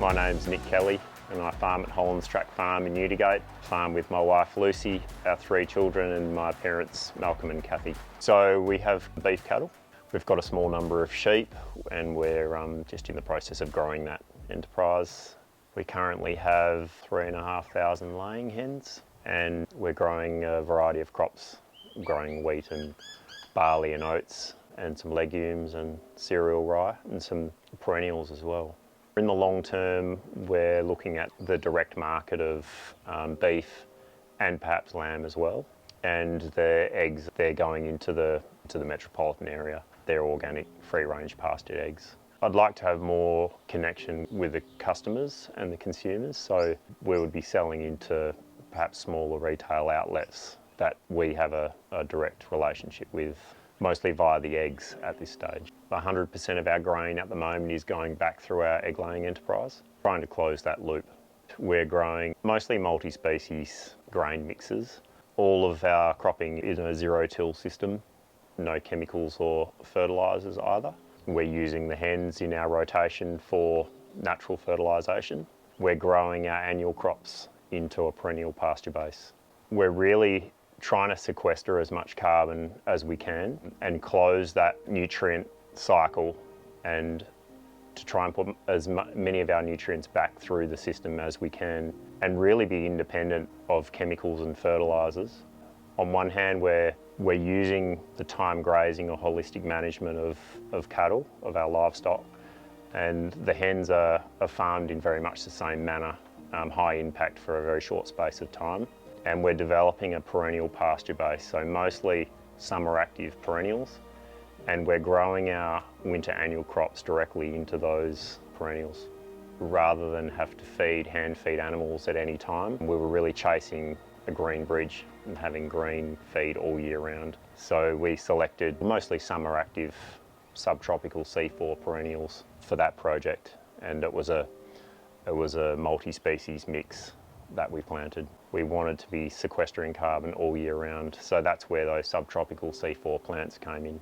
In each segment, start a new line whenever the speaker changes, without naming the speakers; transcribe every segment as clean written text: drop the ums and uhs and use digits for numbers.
My name's Nick Kelly and I farm at Hollands Track Farm in Newdegate. Farm with my wife Lucy, our 3 children and my parents Malcolm and Kathy. So we have beef cattle. We've got a small number of sheep and we're just in the process of growing that enterprise. We currently have 3,500 laying hens and we're growing a variety of crops, growing wheat and barley and oats and some legumes and cereal rye and some perennials as well. In the long term, we're looking at the direct market of beef and perhaps lamb as well. And the eggs, they're going into the metropolitan area. They're organic, free-range pastured eggs. I'd like to have more connection with the customers and the consumers, so we would be selling into perhaps smaller retail outlets that we have a direct relationship with, mostly via the eggs at this stage. 100% of our grain at the moment is going back through our egg laying enterprise, trying to close that loop. We're growing mostly multi-species grain mixes. All of our cropping is a zero-till system, no chemicals or fertilisers either. We're using the hens in our rotation for natural fertilisation. We're growing our annual crops into a perennial pasture base. We're really trying to sequester as much carbon as we can and close that nutrient cycle and to try and put as many of our nutrients back through the system as we can and really be independent of chemicals and fertilisers. On one hand, we're using the time grazing or holistic management of cattle, of our livestock, and the hens are farmed in very much the same manner, high impact for a very short space of time. And we're developing a perennial pasture base, so mostly summer active perennials, and we're growing our winter annual crops directly into those perennials. Rather than have to hand feed animals at any time, we were really chasing a green bridge and having green feed all year round. So we selected mostly summer active subtropical C4 perennials for that project, and it was a multi-species mix that we planted. We wanted to be sequestering carbon all year round, so that's where those subtropical C4 plants came in.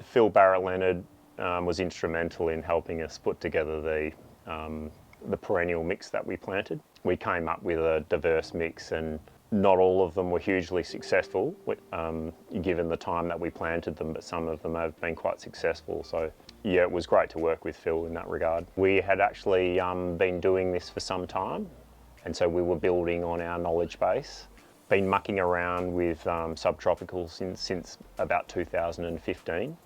Phil Barrett-Leonard was instrumental in helping us put together the perennial mix that we planted. We came up with a diverse mix and not all of them were hugely successful given the time that we planted them, but some of them have been quite successful. So yeah, it was great to work with Phil in that regard. We had actually been doing this for some time, and so we were building on our knowledge base. Been mucking around with subtropicals since about 2015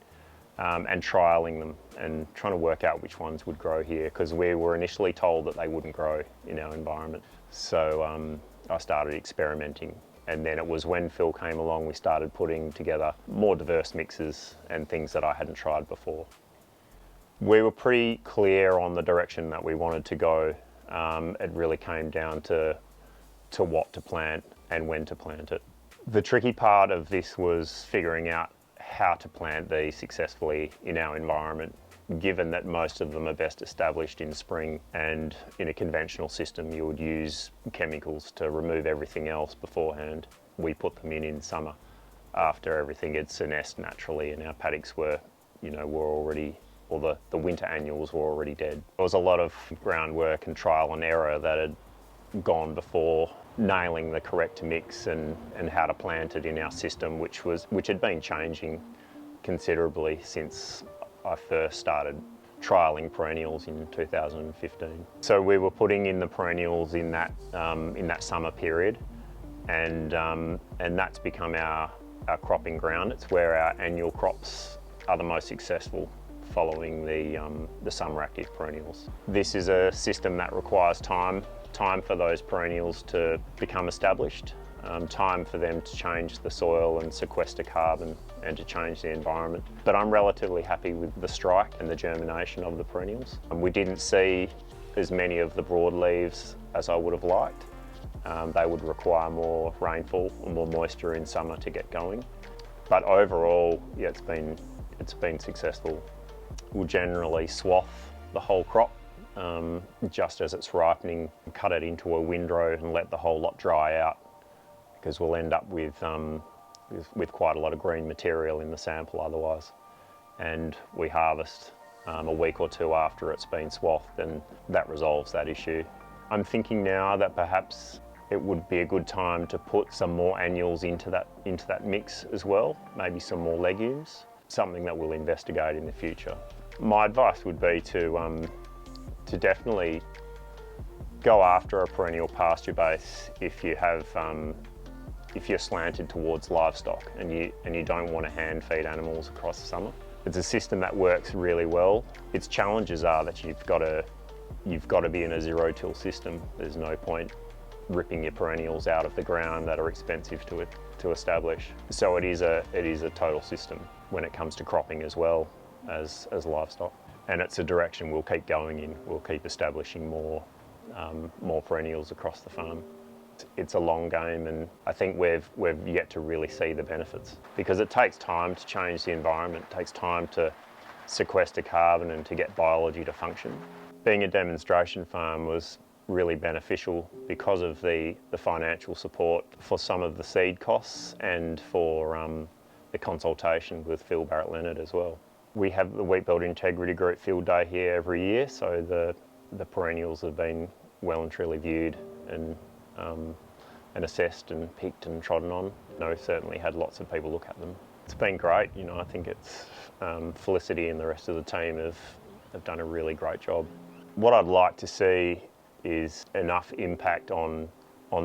and trialling them and trying to work out which ones would grow here, because we were initially told that they wouldn't grow in our environment. So I started experimenting, and then it was when Phil came along we started putting together more diverse mixes and things that I hadn't tried before. We were pretty clear on the direction that we wanted to go. It really came down to what to plant and when to plant it. The tricky part of this was figuring out how to plant these successfully in our environment, given that most of them are best established in spring, and in a conventional system you would use chemicals to remove everything else beforehand. We put them in summer after everything had senesced naturally and our paddocks were already, or the winter annuals were already dead. There was a lot of groundwork and trial and error that had gone before nailing the correct mix and how to plant it in our system, which had been changing considerably since I first started trialling perennials in 2015. So we were putting in the perennials in that summer period, and that's become our cropping ground. It's where our annual crops are the most successful, following the summer active perennials. This is a system that requires time for those perennials to become established, time for them to change the soil and sequester carbon and to change the environment. But I'm relatively happy with the strike and the germination of the perennials. We didn't see as many of the broadleaves as I would have liked. They would require more rainfall and more moisture in summer to get going. But overall, yeah, it's been successful. We'll generally swath the whole crop just as it's ripening, cut it into a windrow and let the whole lot dry out, because we'll end up with quite a lot of green material in the sample otherwise. And we harvest a week or two after it's been swathed, and that resolves that issue. I'm thinking now that perhaps it would be a good time to put some more annuals into that mix as well, maybe some more legumes, something that we'll investigate in the future. My advice would be to definitely go after a perennial pasture base if you have if you're slanted towards livestock and you don't want to hand feed animals across the summer. It's a system that works really well. Its challenges are that you've got to be in a zero-till system. There's no point ripping your perennials out of the ground that are expensive to establish. So it is a total system when it comes to cropping as well as livestock. And it's a direction we'll keep going in. We'll keep establishing more perennials across the farm. It's a long game, and I think we've yet to really see the benefits, because it takes time to change the environment. It takes time to sequester carbon and to get biology to function. Being a demonstration farm was really beneficial because of the financial support for some of the seed costs and for the consultation with Phil Barrett-Leonard as well. We have the Wheatbelt Integrity Group field day here every year, so the perennials have been well and truly viewed and assessed and picked and trodden on. We've certainly had lots of people look at them. It's been great. I think it's Felicity and the rest of the team have done a really great job. What I'd like to see is enough impact on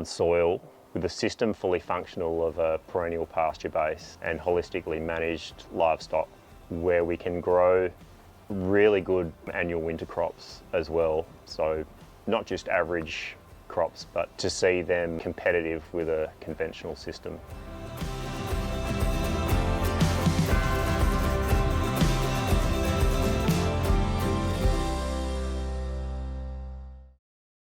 soil with a system fully functional of a perennial pasture base and holistically managed livestock, where we can grow really good annual winter crops as well. So not just average crops, but to see them competitive with a conventional system.